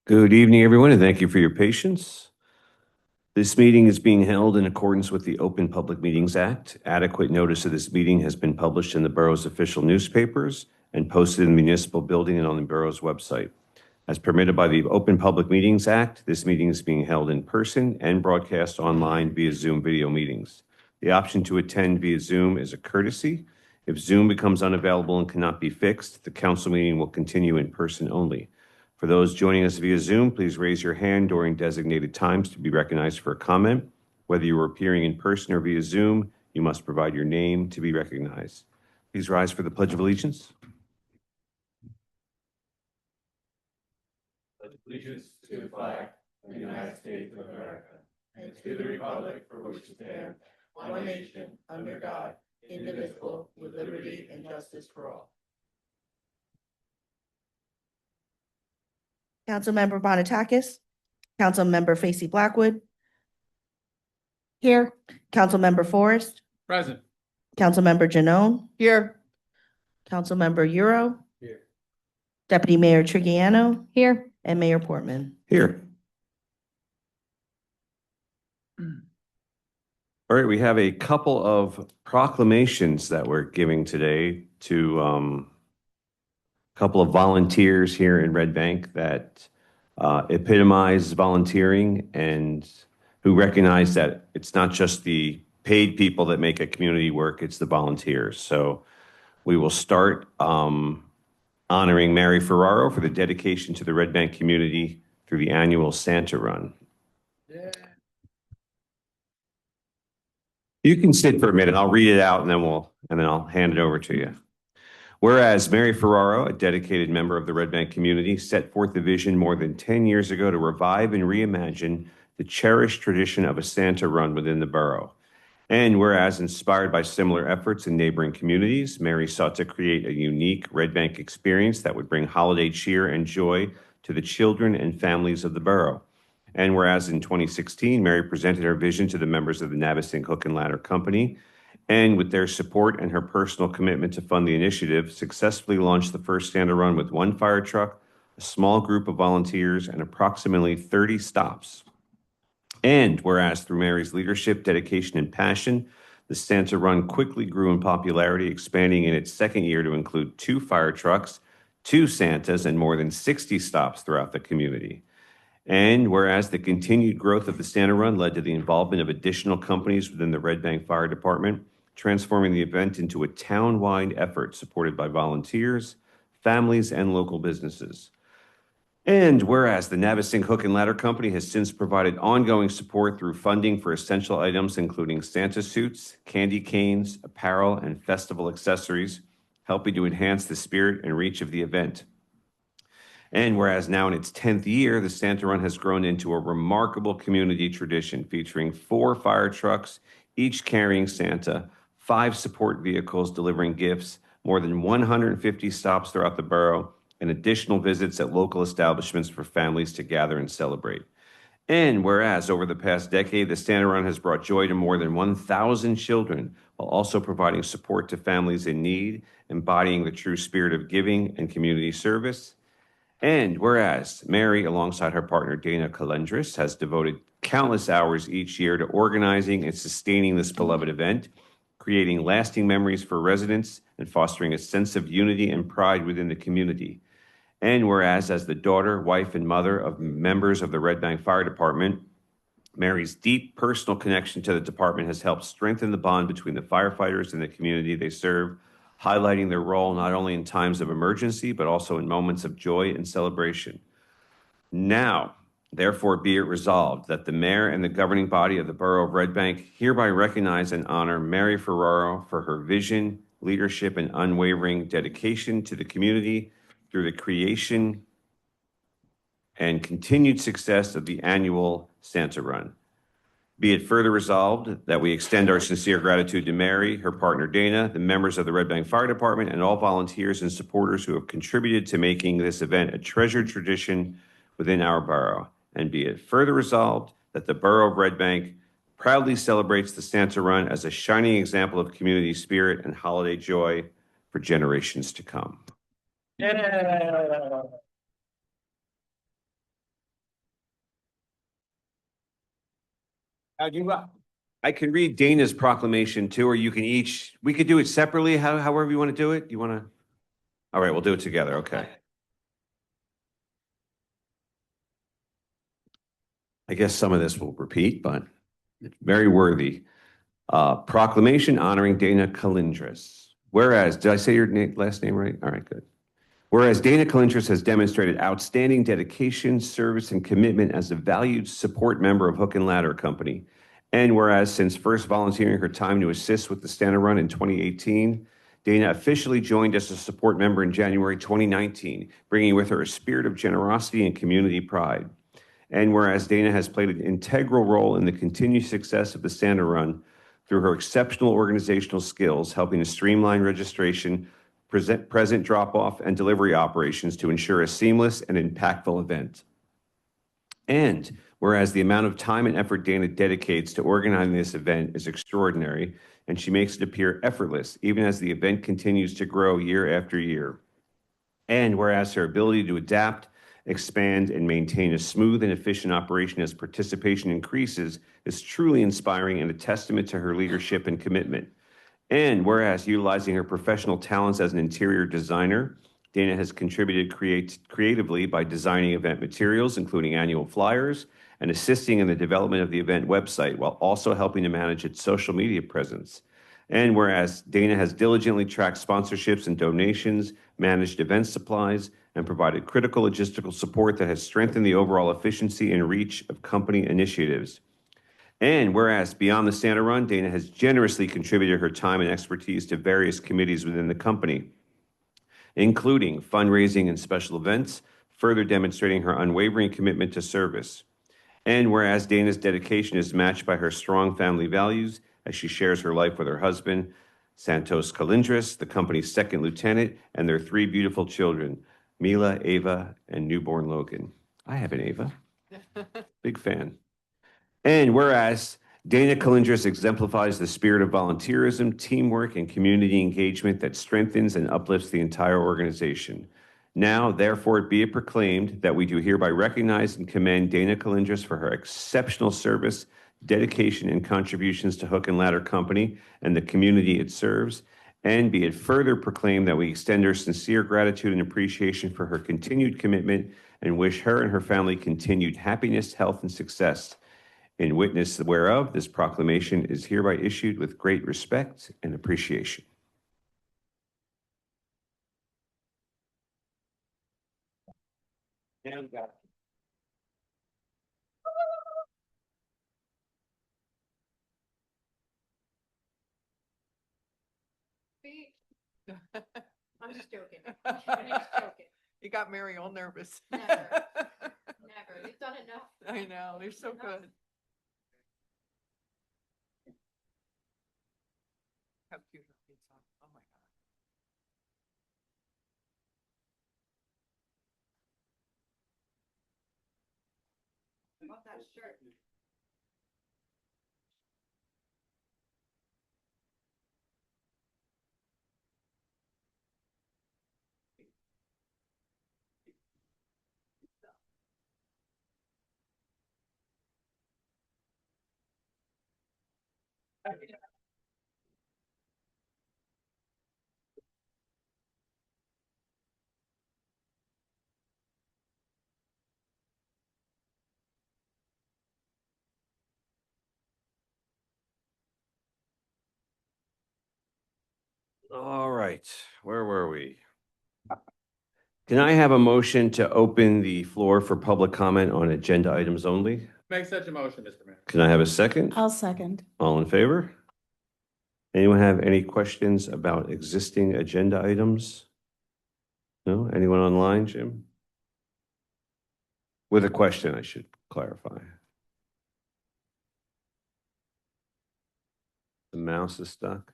Good evening, everyone, and thank you for your patience. This meeting is being held in accordance with the Open Public Meetings Act. Adequate notice of this meeting has been published in the borough's official newspapers and posted in the municipal building and on the borough's website. As permitted by the Open Public Meetings Act, this meeting is being held in person and broadcast online via Zoom video meetings. The option to attend via Zoom is a courtesy. If Zoom becomes unavailable and cannot be fixed, the council meeting will continue in person only. For those joining us via Zoom, please raise your hand during designated times to be recognized for a comment. Whether you are appearing in person or via Zoom, you must provide your name to be recognized. Please rise for the Pledge of Allegiance. Pledge allegiance to the flag of the United States of America and to the republic for which it stands, one nation, under God, indivisible, with liberty and justice for all. Councilmember Bonatakis, Councilmember Facey Blackwood. Here. Councilmember Forrest, Present. Councilmember Janone. Here. Councilmember Euro. Here. Deputy Mayor Trigiano. Here. And Mayor Portman. Here. All right, we have a couple of proclamations that we're giving today to a couple of volunteers here in Red Bank that epitomize volunteering and who recognize that it's not just the paid people that make a community work, it's the volunteers. So we will start honoring Mary Ferraro for the dedication to the Red Bank community through the annual Santa Run. Yeah. You can sit for a minute. I'll read it out and then I'll hand it over to you. Whereas Mary Ferraro, a dedicated member of the Red Bank community, set forth the vision more than 10 years ago to revive and reimagine the cherished tradition of a Santa Run within the borough. And whereas inspired by similar efforts in neighboring communities, Mary sought to create a unique Red Bank experience that would bring holiday cheer and joy to the children and families of the borough. And whereas in 2016, Mary presented her vision to the members of the Navesink Hook and Ladder Company, and with their support and her personal commitment to fund the initiative, successfully launched the first Santa Run with one fire truck, a small group of volunteers, and approximately 30 stops. And whereas through Mary's leadership, dedication, and passion, the Santa Run quickly grew in popularity, expanding in its second year to include 2 fire trucks, 2 Santas, and more than 60 stops throughout the community. And whereas the continued growth of the Santa Run led to the involvement of additional companies within the Red Bank Fire Department, transforming the event into a town-wide effort supported by volunteers, families, and local businesses. And whereas the Navesink Hook and Ladder Company has since provided ongoing support through funding for essential items including Santa suits, candy canes, apparel, and festival accessories, helping to enhance the spirit and reach of the event. And whereas now in its 10th year, the Santa Run has grown into a remarkable community tradition featuring 4 fire trucks, each carrying Santa, 5 support vehicles delivering gifts, more than 150 stops throughout the borough, and additional visits at local establishments for families to gather and celebrate. And whereas over the past decade, the Santa Run has brought joy to more than 1,000 children, while also providing support to families in need, embodying the true spirit of giving and community service. And whereas Mary, alongside her partner Dana Calendris, has devoted countless hours each year to organizing and sustaining this beloved event, creating lasting memories for residents and fostering a sense of unity and pride within the community. And whereas as the daughter, wife, and mother of members of the Red Bank Fire Department, Mary's deep personal connection to the department has helped strengthen the bond between the firefighters and the community they serve, highlighting their role not only in times of emergency, but also in moments of joy and celebration. Now, therefore, be it resolved that the mayor and the governing body of the Borough of Red Bank hereby recognize and honor Mary Ferraro for her vision, leadership, and unwavering dedication to the community through the creation and continued success of the annual Santa Run. Be it further resolved that we extend our sincere gratitude to Mary, her partner Dana, the members of the Red Bank Fire Department, and all volunteers and supporters who have contributed to making this event a treasured tradition within our borough. And be it further resolved that the Borough of Red Bank proudly celebrates the Santa Run as a shining example of community spirit and holiday joy for generations to come. Yeah. I can read Dana's proclamation too, or we could do it separately, however you want to do it. You want to? All right, we'll do it together. Okay. I guess some of this will repeat, but it's very worthy. Proclamation honoring Dana Calindres. Whereas, did I say your last name right? All right, good. Whereas Dana Calindres has demonstrated outstanding dedication, service, and commitment as a valued support member of Hook and Ladder Company. And whereas since first volunteering her time to assist with the Stand and Run in 2018, Dana officially joined as a support member in January 2019, bringing with her a spirit of generosity and community pride. And whereas Dana has played an integral role in the continued success of the Stand and Run through her exceptional organizational skills, helping to streamline registration, present drop-off, and delivery operations to ensure a seamless and impactful event. And whereas the amount of time and effort Dana dedicates to organizing this event is extraordinary, and she makes it appear effortless, even as the event continues to grow year after year. And whereas her ability to adapt, expand, and maintain a smooth and efficient operation as participation increases is truly inspiring and a testament to her leadership and commitment. And whereas utilizing her professional talents as an interior designer, Dana has contributed creatively by designing event materials, including annual flyers, and assisting in the development of the event website, while also helping to manage its social media presence. And whereas Dana has diligently tracked sponsorships and donations, managed event supplies, and provided critical logistical support that has strengthened the overall efficiency and reach of company initiatives. And whereas beyond the Stand and Run, Dana has generously contributed her time and expertise to various committees within the company, including fundraising and special events, further demonstrating her unwavering commitment to service. And whereas Dana's dedication is matched by her strong family values as she shares her life with her husband, Santos Calindres, the company's second lieutenant, and their three beautiful children, Mila, Ava, and newborn Logan. I have an Ava. Big fan. And whereas Dana Calindres exemplifies the spirit of volunteerism, teamwork, and community engagement that strengthens and uplifts the entire organization. Now, therefore, be it proclaimed that we do hereby recognize and commend Dana Calindres for her exceptional service, dedication, and contributions to Hook and Ladder Company and the community it serves. And be it further proclaimed that we extend our sincere gratitude and appreciation for her continued commitment and wish her and her family continued happiness, health, and success. In witness whereof, this proclamation is hereby issued with great respect and appreciation. I'm just joking. I'm just joking. You got Mary all nervous. Never. Never. We've done enough. I know, they're so good. How cute her kids are. Oh my God. Love that shirt. All right, where were we? Can I have a motion to open the floor for public comment on agenda items only? Make such a motion, Mr. Mayor. Can I have a second? I'll second. All in favor? Anyone have any questions about existing agenda items? No? Anyone online, Jim? With a question, I should clarify. The mouse is stuck?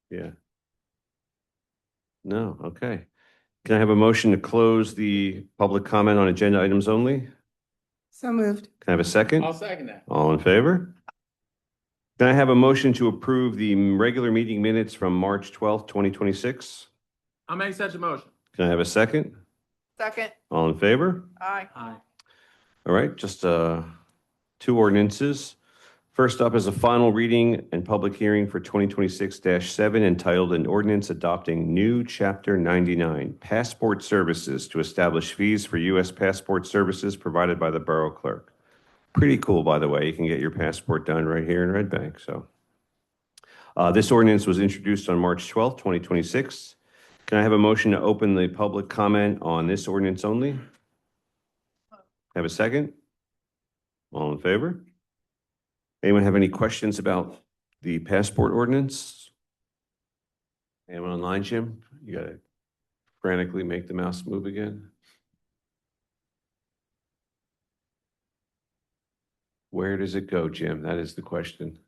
Yeah. No, okay. Can I have a motion to close the public comment on agenda items only? So moved. Can I have a second? I'll second that. All in favor? Can I have a motion to approve the regular meeting minutes from March 12th, 2026? I'll make such a motion. Can I have a second? Second, All in favor? aye. Aye. All right, just two ordinances. First up is a final reading and public hearing for 2026-7 entitled an ordinance adopting new Chapter 99 passport services to establish fees for U.S. passport services provided by the Borough Clerk. Pretty cool, by the way. You can get your passport done right here in Red Bank. So this ordinance was introduced on March 12th, 2026. Can I have a motion to open the public comment on this ordinance only? Have a second? All in favor? Anyone have any questions about the passport ordinance? Anyone online, Jim? You gotta frantically make the mouse move again. Where does it go, Jim? That is the question.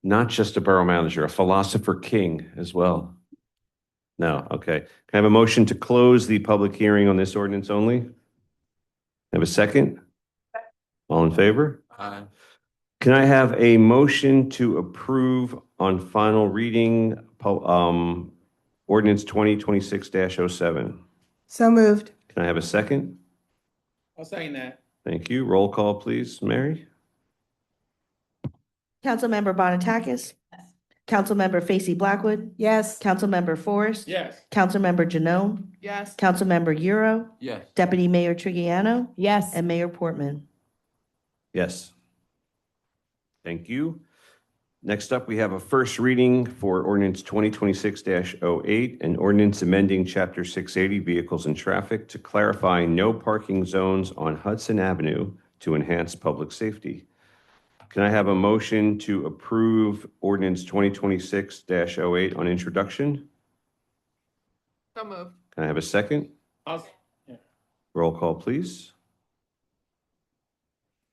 Not just a borough manager, a philosopher king as well. No, okay. Can I have a motion to close the public hearing on this ordinance only? Have a second? All in favor? Aye. Can I have a motion to approve on final reading, ordinance 2026-07? So moved. Can I have a second? I'll second that. Thank you. Roll call, please, Mary. Councilmember Bonatakis? Councilmember Facey Blackwood? Yes. Councilmember Forrest? Yes. Councilmember Janone? Yes. Councilmember Euro? Yes. Deputy Mayor Trigiano? Yes. And Mayor Portman. Yes. Thank you. Next up, we have a first reading for ordinance 2026-08, an ordinance amending Chapter 680 Vehicles and Traffic to clarify no parking zones on Hudson Avenue to enhance public safety. Can I have a motion to approve ordinance 2026-08 on introduction? So moved. Can I have a second? Roll call, please.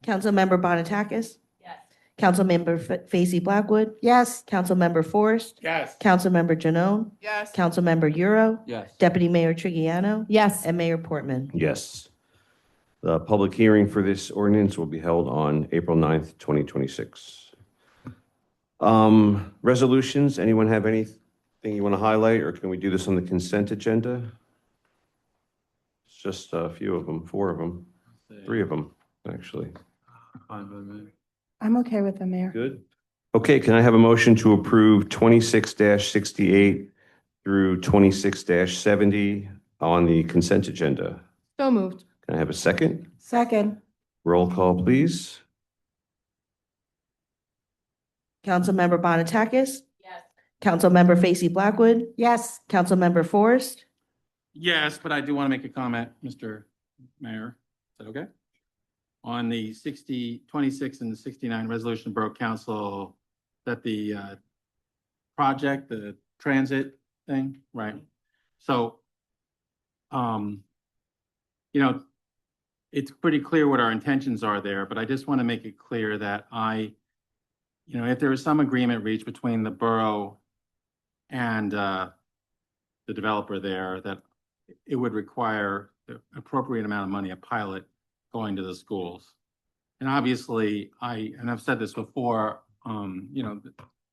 Councilmember Bonatakis? Yes. Councilmember Facey Blackwood? Yes. Councilmember Forrest? Yes. Councilmember Janone? Yes. Councilmember Euro? Yes. Deputy Mayor Trigiano? Yes. And Mayor Portman. Yes. The public hearing for this ordinance will be held on April 9th, 2026. Resolutions, anyone have anything you want to highlight, or can we do this on the consent agenda? It's just a few of them, 4 of them, 3 of them, actually. Fine by me. I'm okay with the mayor. Good. Okay, can I have a motion to approve 26-68 through 26-70 on the consent agenda? So moved. Can I have a second? Second. Roll call, please. Councilmember Bonatakis? Yes. Councilmember Facey Blackwood? Yes. Councilmember Forrest? Yes, but I do want to make a comment, Mr. Mayor. Is that okay? On the 26 and the 69 resolution, Borough Council, that the project, the transit thing, right? So, you know, it's pretty clear what our intentions are there, but I just want to make it clear that if there is some agreement reached between the borough and the developer there, that it would require the appropriate amount of money, a pilot going to the schools. And obviously, and I've said this before,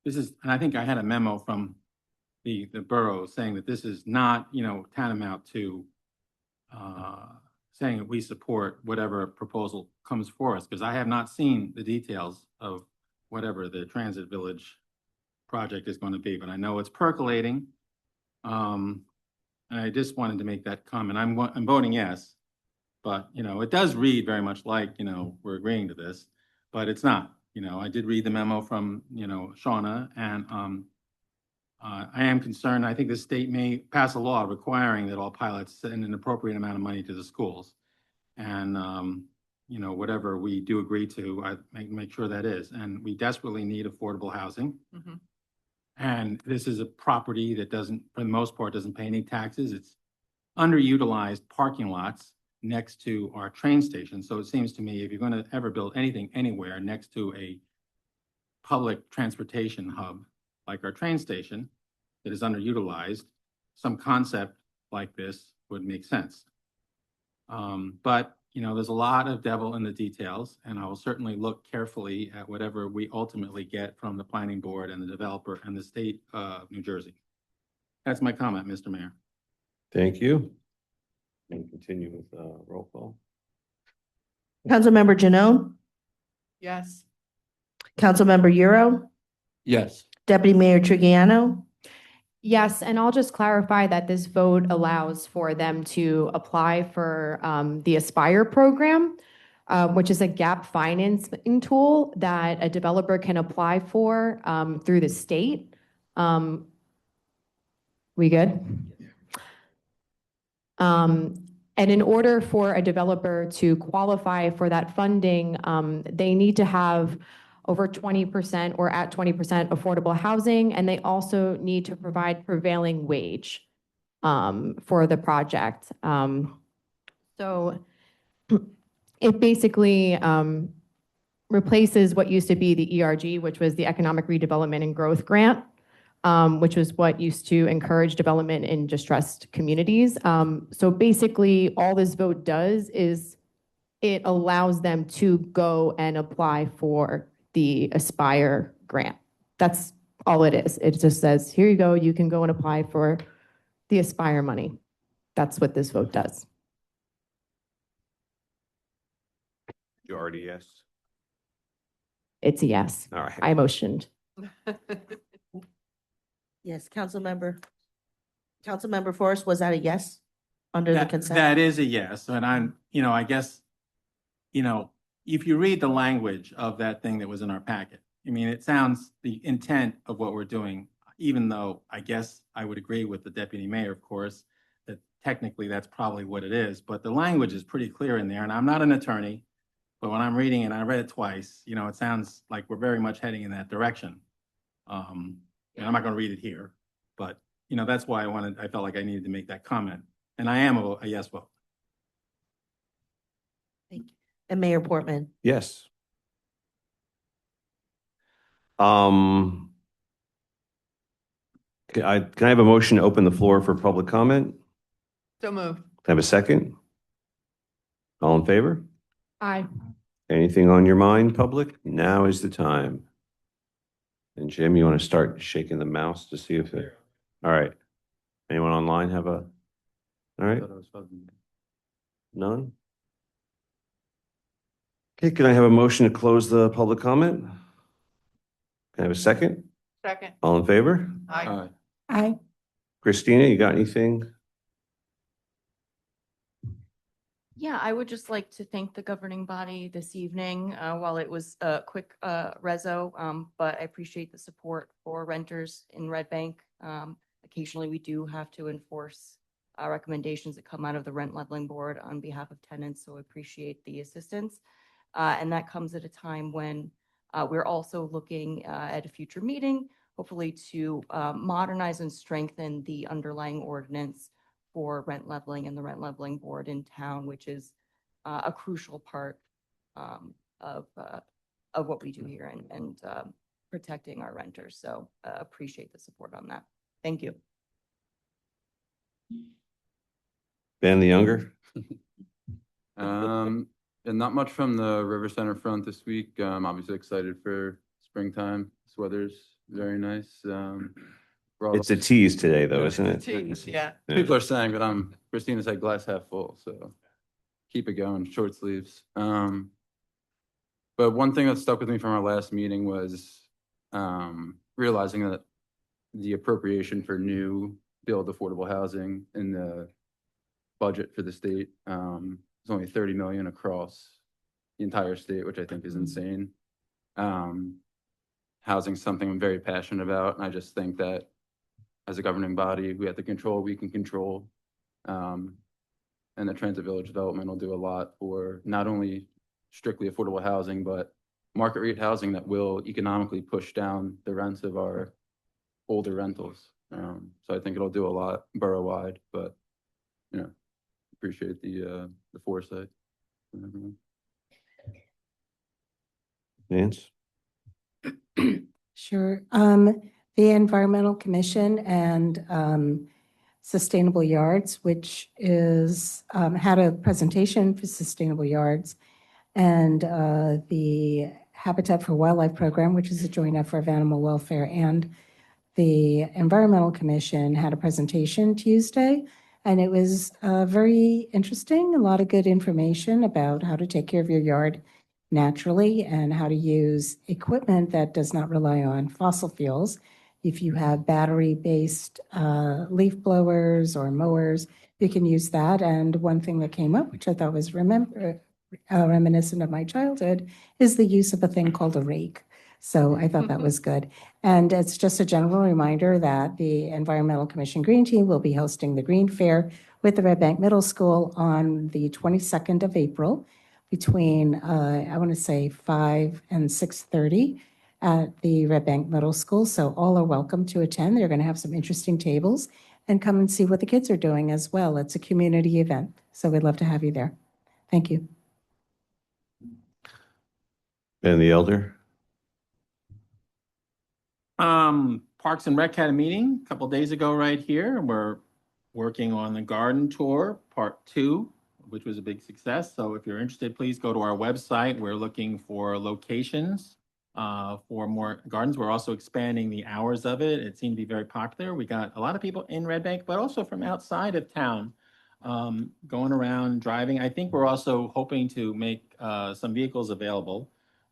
this is, and I think I had a memo from the borough saying that this is not, tantamount to saying that we support whatever proposal comes for us, because I have not seen the details of whatever the transit village project is going to be, but I know it's percolating. And I just wanted to make that comment. I'm voting yes, but it does read very much like, we're agreeing to this, but it's not. I did read the memo from, Shauna, and I am concerned. I think the state may pass a law requiring that all pilots send an appropriate amount of money to the schools. And, whatever we do agree to, I make sure that is. And we desperately need affordable housing. Mhm. And this is a property that doesn't, for the most part, doesn't pay any taxes. It's underutilized parking lots next to our train station. So it seems to me if you're going to ever build anything anywhere next to a public transportation hub like our train station that is underutilized, some concept like this would make sense. But there's a lot of devil in the details, and I will certainly look carefully at whatever we ultimately get from the planning board and the developer and the state of New Jersey. That's my comment, Mr. Mayor. Thank you. And continue with roll call. Councilmember Janone, Yes. Councilmember Euro, Yes. Deputy Mayor Trigiano, Yes, and I'll just clarify that this vote allows for them to apply for the Aspire program, which is a gap financing tool that a developer can apply for through the state. We good? And in order for a developer to qualify for that funding, they need to have over 20% or at 20% affordable housing, and they also need to provide prevailing wage for the project. So it basically replaces what used to be the ERG, which was the Economic Redevelopment and Growth Grant, which was what used to encourage development in distressed communities. So basically, all this vote does is it allows them to go and apply for the Aspire grant. That's all it is. It just says, here you go, you can go and apply for the Aspire money. That's what this vote does. You already yes? It's a yes. All right. I motioned. yes, Councilmember Forrest, was that a yes? Under the That consent? is a yes, and I guess, if you read the language of that thing that was in our packet, I mean, it sounds the intent of what we're doing, even though I guess I would agree with the deputy mayor, of course, that technically that's probably what it is, but the language is pretty clear in there, and I'm not an attorney, but when I'm reading it, and I read it twice, it sounds like we're very much heading in that direction. And I'm not gonna read it here, but, that's why I felt like I needed to make that comment, and I am a yes vote. And Mayor Portman. Yes. Can I have a motion to open the floor for public comment? So moved. Can I have a second? All in favor? Aye. Anything on your mind, public? Now is the time. And Jim, you want to start shaking the mouse to see if it, all right. Anyone online have a, all right, none? Okay, can I have a motion to close the public comment? Can I have a second? Second. All in favor? Aye. Aye. Christina, you got anything? Yeah, I would just like to thank the governing body this evening, while it was a quick reso, but I appreciate the support for renters in Red Bank. Occasionally, we do have to enforce recommendations that come out of the Rent Leveling Board on behalf of tenants, so I appreciate the assistance. And that comes at a time when we're also looking at a future meeting, hopefully to modernize and strengthen the underlying ordinance for rent leveling and the Rent Leveling Board in town, which is a crucial part of what we do here and protecting our renters. So appreciate the support on that. Thank you. Ben the Younger? And not much from the River Center front this week. Obviously excited for springtime. This weather's very nice. It's a tease today though, isn't it? Tease, yeah. People are saying, but Christina said glass half full, so keep it going, short sleeves. But one thing that stuck with me from our last meeting was realizing that the appropriation for new build affordable housing in the budget for the state is only 30 million across the entire state, which I think is insane. Housing is something I'm very passionate about, and I just think that as a governing body, we have to control what we can control. And the Transit Village development will do a lot for not only strictly affordable housing, but market rate housing that will economically push down the rents of our older rentals. So I think it'll do a lot borough-wide, but, appreciate the foresight from everyone. Nance? Sure. The Environmental Commission and Sustainable Yards, which is had a presentation for Sustainable Yards, and the Habitat for Wildlife Program, which is a joint effort of animal welfare, and the Environmental Commission had a presentation Tuesday, And it was very interesting, a lot of good information about how to take care of your yard naturally and how to use equipment that does not rely on fossil fuels. If you have battery-based leaf blowers or mowers, you can use that. And one thing that came up, which I thought was reminiscent of my childhood, is the use of a thing called a rake. So I thought that was good. And it's just a general reminder that the Environmental Commission Green Team will be hosting the Green Fair with the Red Bank Middle School on the 22nd of April between, I want to say 5 and 6:30 at the Red Bank Middle School. So all are welcome to attend. They're going to have some interesting tables and come and see what the kids are doing as well. It's a community event. So we'd love to have you there. Thank you. Ben the Elder? Parks and Rec had a meeting a couple days ago right here. We're working on the garden tour, part 2, which was a big success. So if you're interested, please go to our website. We're looking for locations for more gardens. We're also expanding the hours of it. It seemed to be very popular. We got a lot of people in Red Bank, but also from outside of town going around driving. I think we're also hoping to make some vehicles available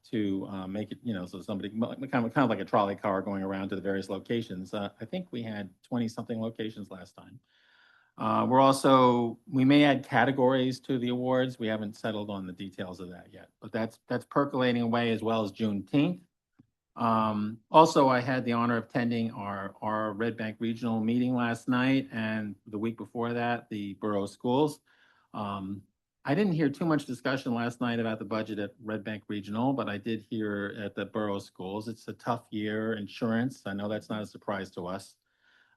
to make it, so somebody, kind of like a trolley car going around to the various locations. I think we had 20-something locations last time. We may add categories to the awards. We haven't settled on the details of that yet, but that's percolating away, as well as Juneteenth. Also, I had the honor of attending our Red Bank Regional meeting last night, and the week before that, the borough schools. I didn't hear too much discussion last night about the budget at Red Bank Regional, but I did hear at the borough schools. It's a tough year. Insurance, I know that's not a surprise to us.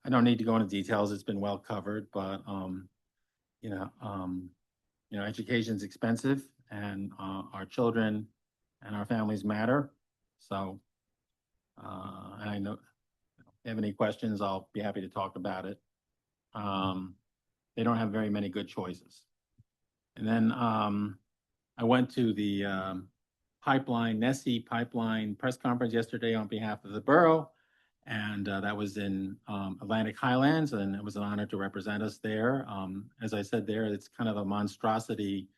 I don't need to go into details. It's been well covered, but education's expensive, and our children and our families matter. So, and I know if you have any questions, I'll be happy to talk about it. They don't have very many good choices. And then I went to the Nessie Pipeline press conference yesterday on behalf of the borough. And that was in Atlantic Highlands, and it was an honor to represent us there. As I said there, it's kind of a monstrosity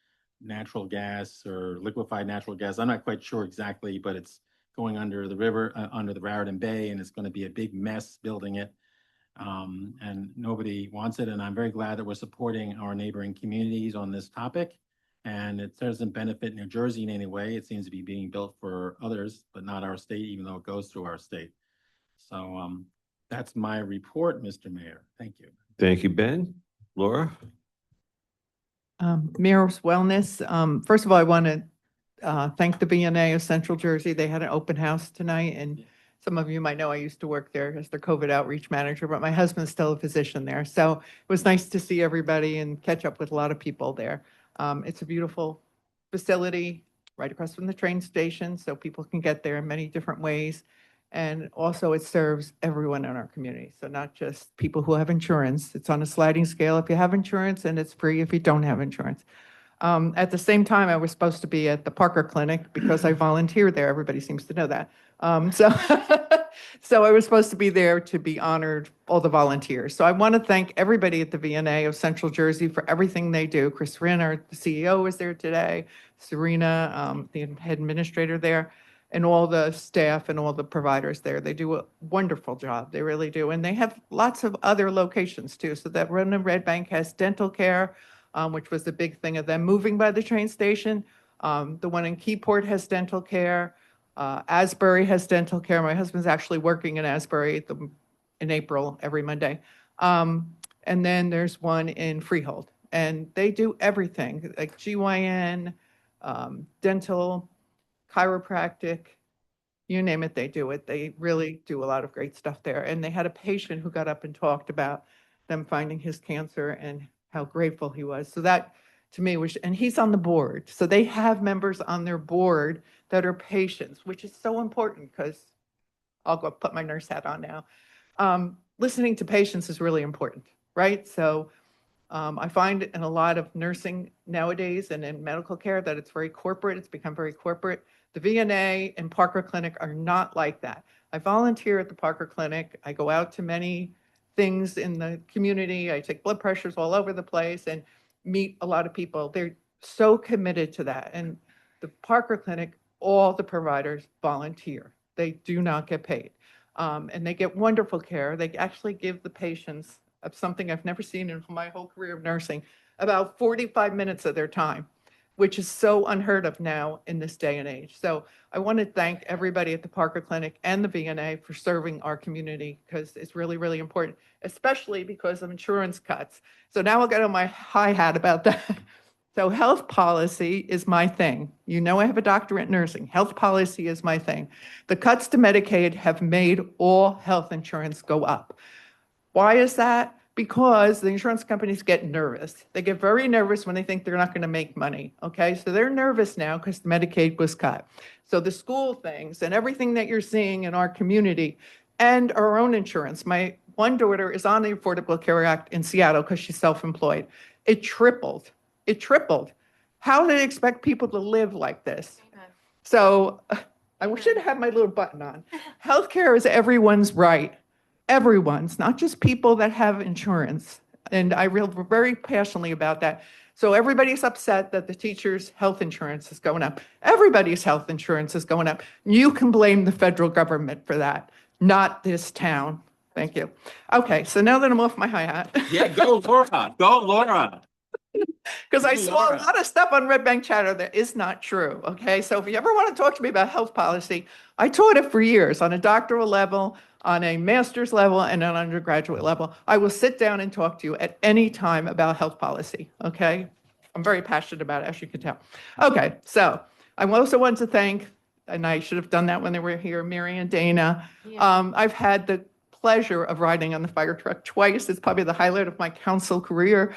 natural gas or liquefied natural gas. I'm not quite sure exactly, but it's going under the river, under the Raritan Bay, and it's going to be a big mess building it. And nobody wants it. And I'm very glad that we're supporting our neighboring communities on this topic. And it doesn't benefit New Jersey in any way. It seems to be being built for others, but not our state, even though it goes through our state. So that's my report, Mr. Mayor. Thank you. Thank you, Ben. Laura? Mayor's Wellness. First of all, I want to thank the BNA of Central Jersey. They had an open house tonight, and some of you might know I used to work there as their COVID outreach manager, but my husband's still a physician there. So it was nice to see everybody and catch up with a lot of people there. It's a beautiful facility right across from the train station, so people can get there in many different ways. And also it serves everyone in our community. So not just people who have insurance. It's on a sliding scale if you have insurance, and it's free if you don't have insurance. At the same time, I was supposed to be at the Parker Clinic because I volunteer there. Everybody seems to know that. So I was supposed to be there to be honored all the volunteers. So I want to thank everybody at the VNA of Central Jersey for everything they do. Chris Rinn, our CEO, was there today. Serena, the head administrator there, and all the staff and all the providers there. They do a wonderful job. They really do. And they have lots of other locations too. So that Red Bank has dental care, which was the big thing of them moving by the train station. The one in Keyport has dental care. Asbury has dental care. My husband's actually working in Asbury in April every Monday. And then there's one in Freehold. And they do everything, like GYN, dental, chiropractic, you name it, they do it. They really do a lot of great stuff there. And they had a patient who got up and talked about them finding his cancer and how grateful he was. So that, to me, was, and he's on the board. So they have members on their board that are patients, which is so important because I'll go put my nurse hat on now. Listening to patients is really important, right? So I find in a lot of nursing nowadays and in medical care that it's very corporate. It's become very corporate. The VNA and Parker Clinic are not like that. I volunteer at the Parker Clinic. I go out to many things in the community. I take blood pressures all over the place and meet a lot of people. They're so committed to that. And the Parker Clinic, all the providers volunteer. They do not get paid. And they get wonderful care. They actually give the patients of something I've never seen in my whole career of nursing, about 45 minutes of their time, which is so unheard of now in this day and age. So I want to thank everybody at the Parker Clinic and the VNA for serving our community, because it's really, really important, especially because of insurance cuts. So now I'll get on my high hat about that. So health policy is my thing. You know, I have a doctorate in nursing. Health policy is my thing. The cuts to Medicaid have made all health insurance go up. Why is that? Because the insurance companies get nervous. They get very nervous when they think they're not going to make money. Okay, so they're nervous now because Medicaid was cut. So the school things and everything that you're seeing in our community and our own insurance. My one daughter is on the Affordable Care Act in Seattle because she's self-employed. It tripled. It tripled. How do they expect people to live like this? So I should have my little button on. Healthcare is everyone's right. Everyone's, not just people that have insurance. And I feel very passionately about that. So everybody's upset that the teachers' health insurance is going up. Everybody's health insurance is going up. You can blame the federal government for that, not this town. Thank you. Okay, so now that I'm off my high hat. Yeah, go Laura, go Laura. Because I saw a lot of stuff on Red Bank Chatter that is not true, okay? So if you ever want to talk to me about health policy, I taught it for years on a doctoral level, on a master's level, and an undergraduate level. I will sit down and talk to you at any time about health policy, okay? I'm very passionate about it, as you can tell. Okay, so I also want to thank, and I should have done that when they were here, Mary and Dana. I've had the pleasure of riding on the fire truck twice. It's probably the highlight of my council career,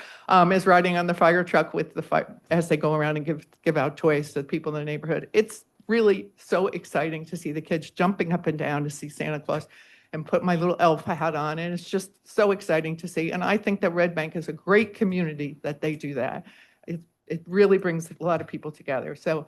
is riding on the fire truck with the fire as they go around and give out toys to people in the neighborhood. It's really so exciting to see the kids jumping up and down to see Santa Claus and put my little elf hat on. And it's just so exciting to see. And I think that Red Bank is a great community that they do that. It really brings a lot of people together. So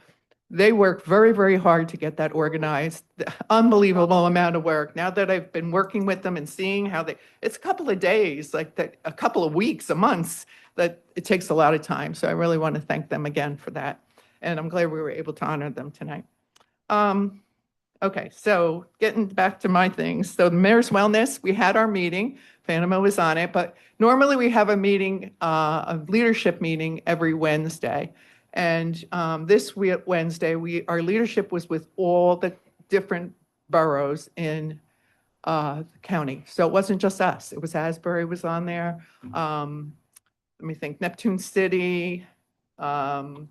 they work very, very hard to get that organized. Unbelievable amount of work. Now that I've been working with them and seeing how it's a couple of days, like that, a couple of weeks, a month, that it takes a lot of time. So I really want to thank them again for that. And I'm glad we were able to honor them tonight. Okay, so getting back to my things. So the Mayor's Wellness, we had our meeting. Fatima was on it, but normally we have a meeting, a leadership meeting every Wednesday. And this Wednesday, our leadership was with all the different boroughs in the county. So it wasn't just us. It was Asbury was on there. Let me think, Neptune City, the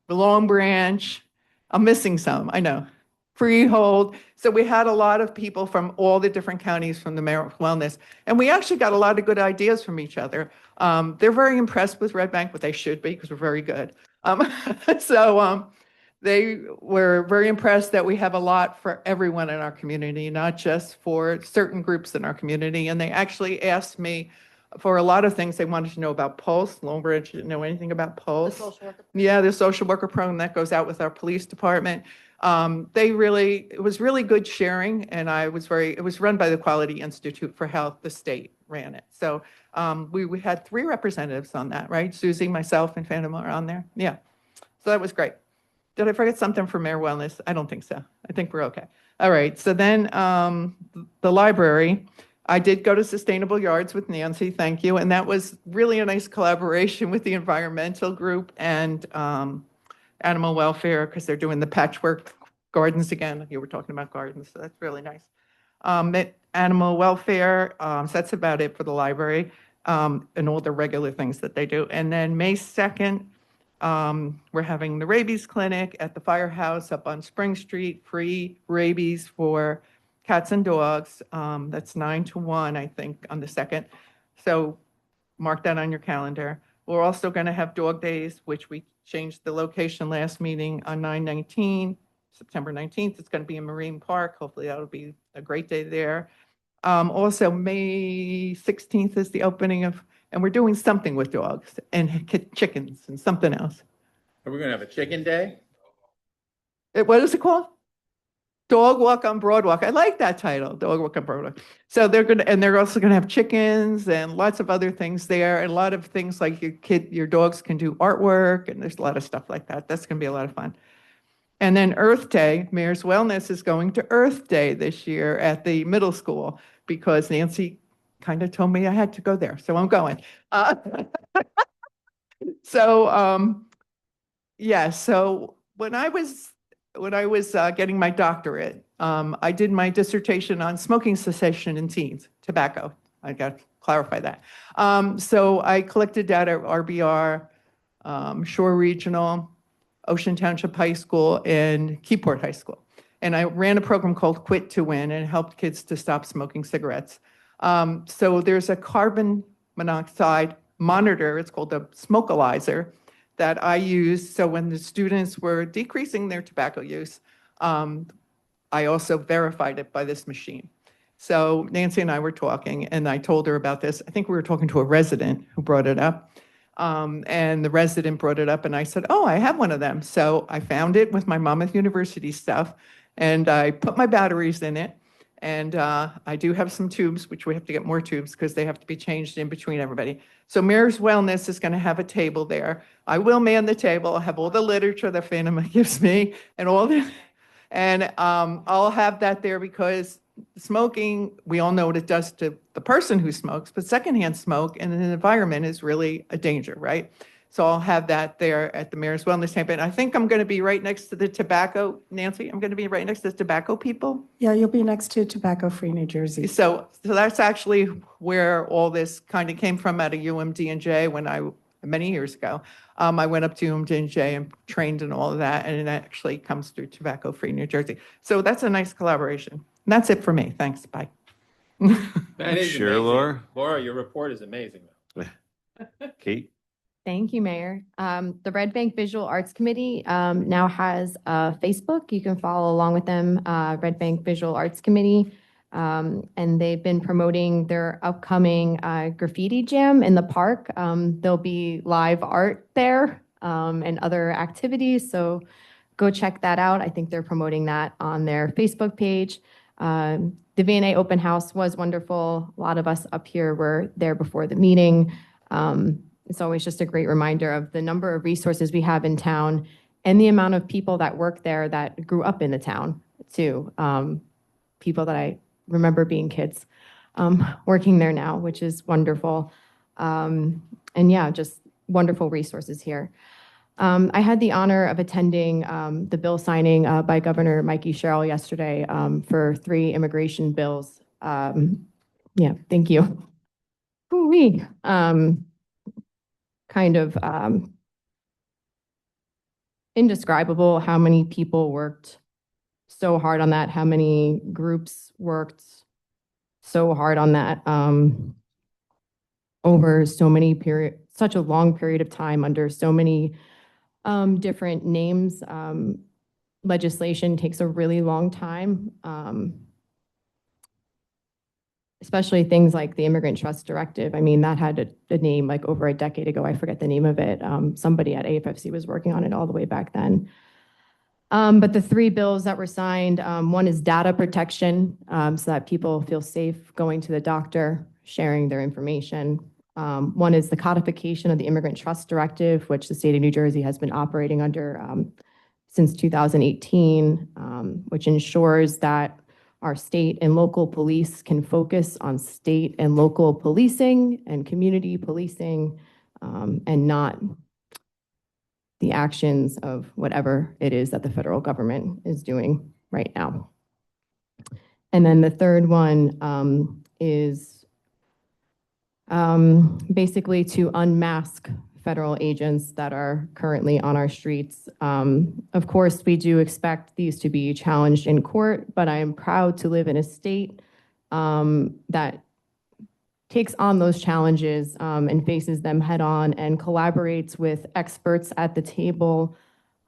Long Branch. I'm missing some, I know. Freehold. So we had a lot of people from all the different counties from the Mayor's Wellness. And we actually got a lot of good ideas from each other. They're very impressed with Red Bank, but they should be because we're very good. They were very impressed that we have a lot for everyone in our community, not just for certain groups in our community. And they actually asked me for a lot of things. They wanted to know about Pulse. Longbridge didn't know anything about Pulse. Yeah, the social worker program that goes out with our police department. It was really good sharing, and it was run by the Quality Institute for Health. The state ran it. So we had 3 representatives on that, right? Susie, myself, and Fatima are on there. Yeah. So that was great. Did I forget something for Mayor Wellness? I don't think so. I think we're okay. All right. So then the library, I did go to Sustainable Yards with Nancy. Thank you. And that was really a nice collaboration with the environmental group and animal welfare, because they're doing the patchwork gardens again. You were talking about gardens, so that's really nice. Animal welfare, so that's about it for the library, and all the regular things that they do. And then May 2nd, we're having the rabies clinic at the firehouse up on Spring Street, free rabies for cats and dogs. That's 9 to 1, I think, on the 2nd. So mark that on your calendar. We're also going to have dog days, which we changed the location last meeting on 9/19, September 19th. It's going to be in Marine Park. Hopefully that'll be a great day there. Also, May 16th is the opening of, and we're doing something with dogs and chickens and something else. Are we gonna have a chicken day? What is it called? Dog Walk on Broadwalk. I like that title, Dog Walk on Broadwalk. So they're also gonna have chickens and lots of other things there, and a lot of things like your dogs can do artwork, and there's a lot of stuff like that. That's gonna be a lot of fun. And then Earth Day, Mayor's Wellness is going to Earth Day this year at the middle school because Nancy kind of told me I had to go there, so I'm going. Uh, So, yeah, so when I was getting my doctorate, I did my dissertation on smoking cessation in teens, tobacco. I got to clarify that. So I collected data at RBR, Shore Regional, Ocean Township High School, and Keyport High School. And I ran a program called Quit to Win and helped kids to stop smoking cigarettes. So there's a carbon monoxide monitor, it's called a Smokealyzer, that I use. So when the students were decreasing their tobacco use, I also verified it by this machine. So Nancy and I were talking, and I told her about this. I think we were talking to a resident who brought it up. And the resident brought it up, and I said, oh, I have one of them. So I found it with my Monmouth University stuff, and I put my batteries in it. And I do have some tubes, which we have to get more tubes because they have to be changed in between everybody. So Mayor's Wellness is going to have a table there. I will man the table. I'll have all the literature that Fatima gives me and all the, and I'll have that there because smoking, we all know what it does to the person who smokes, but secondhand smoke in an environment is really a danger, right? So I'll have that there at the Mayor's Wellness Camp. And I think I'm going to be right next to the tobacco, Nancy, I'm going to be right next to the tobacco people. Yeah, you'll be next to tobacco-free New Jersey. So that's actually where all this kind of came from at a UMD&J many years ago. I went up to UMD&J and trained and all of that, and it actually comes through tobacco-free New Jersey. So that's a nice collaboration. And that's it for me. Thanks. Bye. That is Sure, amazing. Laura. Laura, your report is amazing. Kate? Thank you, Mayor. The Red Bank Visual Arts Committee now has a Facebook. You can follow along with them, Red Bank Visual Arts Committee. And they've been promoting their upcoming graffiti jam in the park. There'll be live art there and other activities. So go check that out. I think they're promoting that on their Facebook page. The VNA open house was wonderful. A lot of us up here were there before the meeting. It's always just a great reminder of the number of resources we have in town and the amount of people that work there that grew up in the town too. People that I remember being kids working there now, which is wonderful. And yeah, just wonderful resources here. I had the honor of attending the bill signing by Governor Mikey Sherrill yesterday for 3 immigration bills. Yeah, thank you. Ooh-wee. Kind of indescribable how many people worked so hard on that, how many groups worked so hard on that over such a long period of time under so many different names. Legislation takes a really long time. Especially things like the Immigrant Trust Directive. I mean, that had a name like over a decade ago. I forget the name of it. Somebody at AFFC was working on it all the way back then. But the 3 bills that were signed, one is data protection, so that people feel safe going to the doctor, sharing their information. One is the codification of the Immigrant Trust Directive, which the state of New Jersey has been operating under since 2018, which ensures that our state and local police can focus on state and local policing and community policing and not the actions of whatever it is that the federal government is doing right now. And then the third one is basically to unmask federal agents that are currently on our streets. Of course, we do expect these to be challenged in court, but I am proud to live in a state that takes on those challenges and faces them head on and collaborates with experts at the table,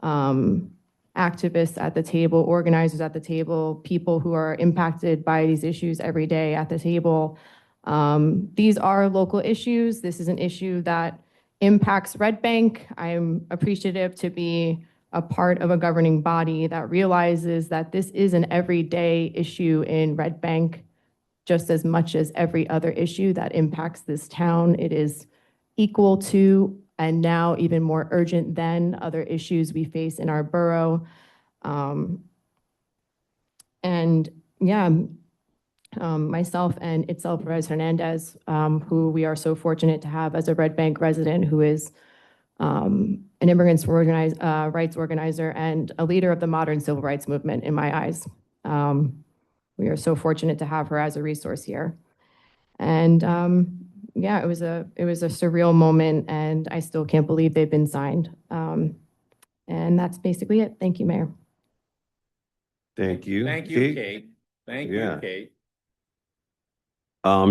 activists at the table, organizers at the table, people who are impacted by these issues every day at the table. These are local issues. This is an issue that impacts Red Bank. I'm appreciative to be a part of a governing body that realizes that this is an everyday issue in Red Bank, just as much as every other issue that impacts this town. It is equal to, and now even more urgent than, other issues we face in our borough. And yeah, myself and Itzel Perez Hernandez, who we are so fortunate to have as a Red Bank resident, who is an immigrants rights organizer and a leader of the modern civil rights movement in my eyes. We are so fortunate to have her as a resource here. And yeah, it was a surreal moment, and I still can't believe they've been signed. And that's basically it. Thank you, Mayor. Thank you. Thank you, Kate. Thank you, Yeah. Kate.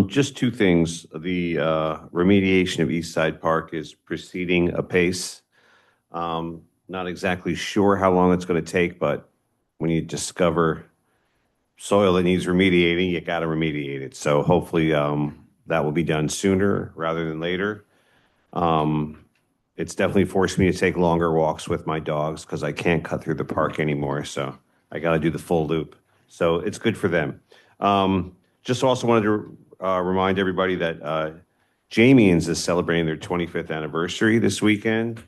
Just two things. The remediation of East Side Park is proceeding apace. Not exactly sure how long it's going to take, but when you discover soil that needs remediating, you got to remediate it. So hopefully that will be done sooner rather than later. It's definitely forced me to take longer walks with my dogs because I can't cut through the park anymore. So I got to do the full loop. So it's good for them. Just also wanted to remind everybody that Jamie's is celebrating their 25th anniversary this weekend.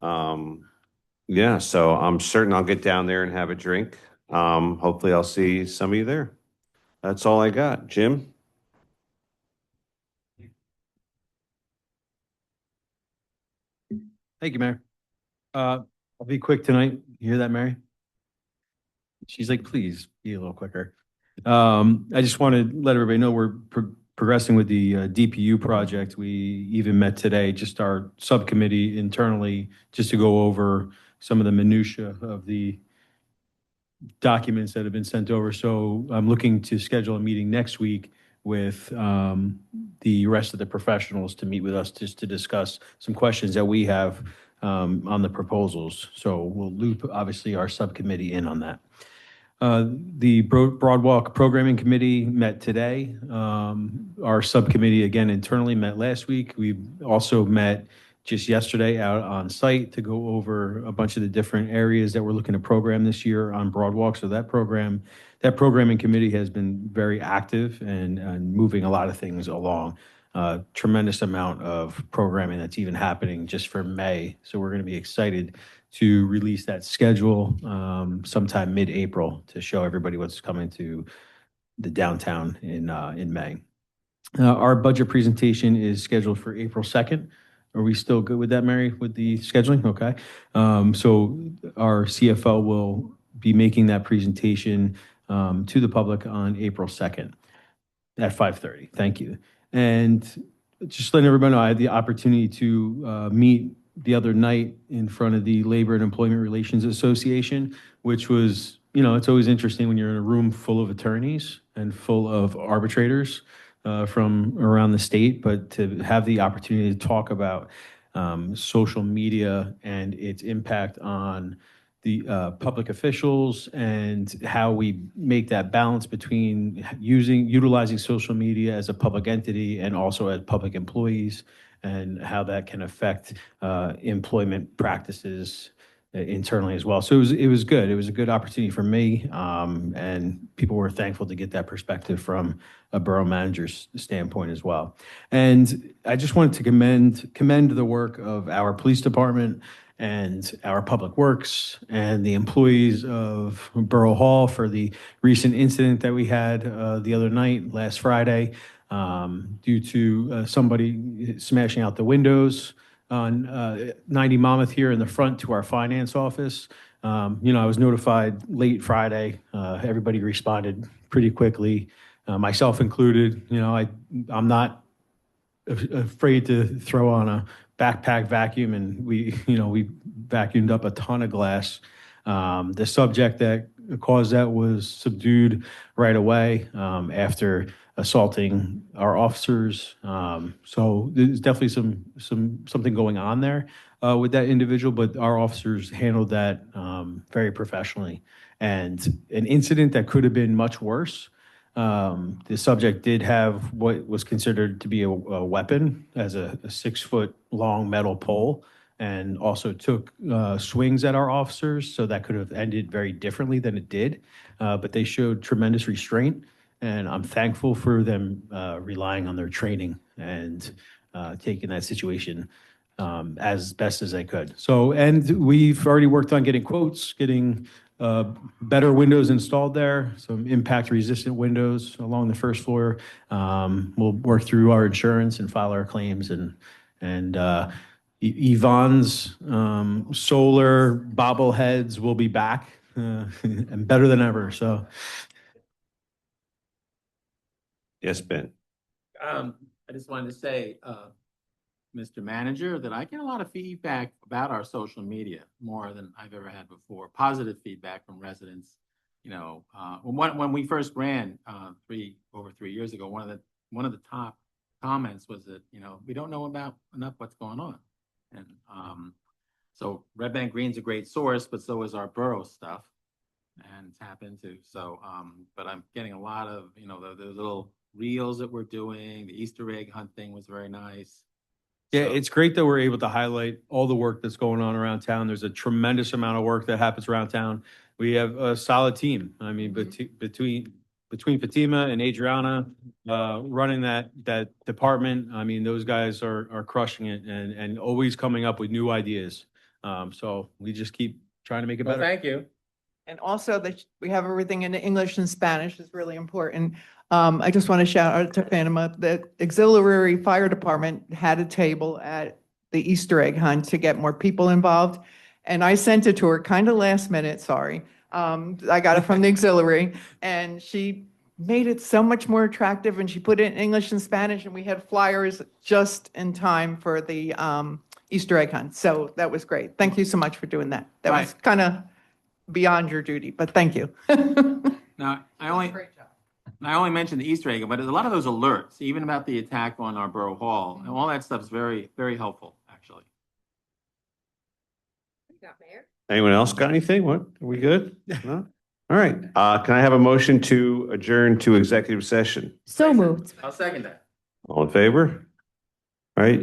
Yeah, so I'm certain I'll get down there and have a drink. Hopefully I'll see some of you there. That's all I got. Jim? Thank you, Mayor. I'll be quick tonight. You hear that, Mary? She's like, please be a little quicker. I just want to let everybody know we're progressing with the DPU project. We even met today, just our subcommittee internally, just to go over some of the minutia of the documents that have been sent over. So I'm looking to schedule a meeting next week with the rest of the professionals to meet with us just to discuss some questions that we have on the proposals. So we'll loop, obviously, our subcommittee in on that. The Broadwalk Programming Committee met today. Our subcommittee, again, internally met last week. We also met just yesterday out on site to go over a bunch of the different areas that we're looking to program this year on Broadwalk. So that programming committee has been very active and moving a lot of things along. Tremendous amount of programming that's even happening just for May. So we're going to be excited to release that schedule sometime mid-April to show everybody what's coming to the downtown in May. Our budget presentation is scheduled for April 2nd. Are we still good with that, Mary, with the scheduling? Okay. So our CFO will be making that presentation to the public on April 2nd at 5:30. Thank you. And just letting everybody know, I had the opportunity to meet the other night in front of the Labor and Employment Relations Association, which was, it's always interesting when you're in a room full of attorneys and full of arbitrators from around the state, but to have the opportunity to talk about social media and its impact on the public officials and how we make that balance between utilizing social media as a public entity and also as public employees, and how that can affect employment practices internally as well. So it was good. It was a good opportunity for me, and people were thankful to get that perspective from a borough manager's standpoint as well. And I just wanted to commend the work of our police department and our public works and the employees of Borough Hall for the recent incident that we had the other night, last Friday, due to somebody smashing out the windows on 90 Monmouth here in the front to our finance office. I was notified late Friday. Everybody responded pretty quickly, myself included. I'm not afraid to throw on a backpack vacuum, and we vacuumed up a ton of glass. The subject that caused that was subdued right away after assaulting our officers. So there's definitely something going on there with that individual, but our officers handled that very professionally. And an incident that could have been much worse. The subject did have what was considered to be a weapon as a 6-foot long metal pole. and also took swings at our officers. So that could have ended very differently than it did. But they showed tremendous restraint, and I'm thankful for them relying on their training and taking that situation as best as they could. So, and we've already worked on getting quotes, getting better windows installed there, some impact-resistant windows along the first floor. We'll work through our insurance and file our claims, and Yvonne's solar bobbleheads will be back and better than ever. So, Yes, Ben. I just wanted to say, Mr. Manager, that I get a lot of feedback about our social media, more than I've ever had before. Positive feedback from residents. You know, when we first ran over 3 years ago, one of the top comments was that, you know, we don't know about enough what's going on. And so Red Bank Green's a great source, but so is our borough stuff, and tap into. So, but I'm getting a lot of, you know, the little reels that we're doing. The Easter egg hunt thing was very nice. yeah, So- it's great that we're able to highlight all the work that's going on around town. There's a tremendous amount of work that happens around town. We have a solid team. I mean, between Fatima and Adriana running that department, I mean, those guys are crushing it and always coming up with new ideas. So we just keep trying to make it Well, better. thank you. And also that we have everything in English and Spanish is really important. I just want to shout out to Panama, the auxiliary fire department had a table at the Easter egg hunt to get more people involved. And I sent it to her kind of last minute, sorry. I got it from the auxiliary, and she made it so much more attractive, and she put it in English and Spanish, and we had flyers just in time for the Easter egg hunt. So that was great. Thank you so much for doing that. That was Right. kind of beyond your duty, but thank you. Now, I only mentioned the Easter egg, but there's a lot of those alerts, even about the attack on our borough hall, and all that stuff is very, very helpful, actually. Anyone else got anything? What? Are we good? No? All right. Can I have a motion to adjourn to executive session? So moved. I'll second that. All in favor? All right.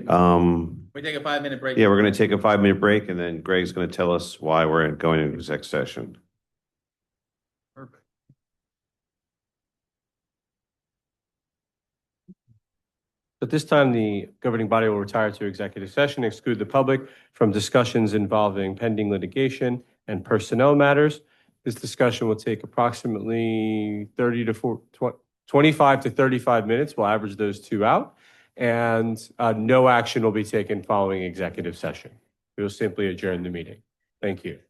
We take a 5-minute break. Yeah, we're going to take a 5-minute break, and then Greg's going to tell us why we're going into exec session. Perfect. At this time, the governing body will retire to executive session, exclude the public from discussions involving pending litigation and personnel matters. This discussion will take approximately 25 to 35 minutes. We'll average those two out. And no action will be taken following executive session. We will simply adjourn the meeting. Thank you.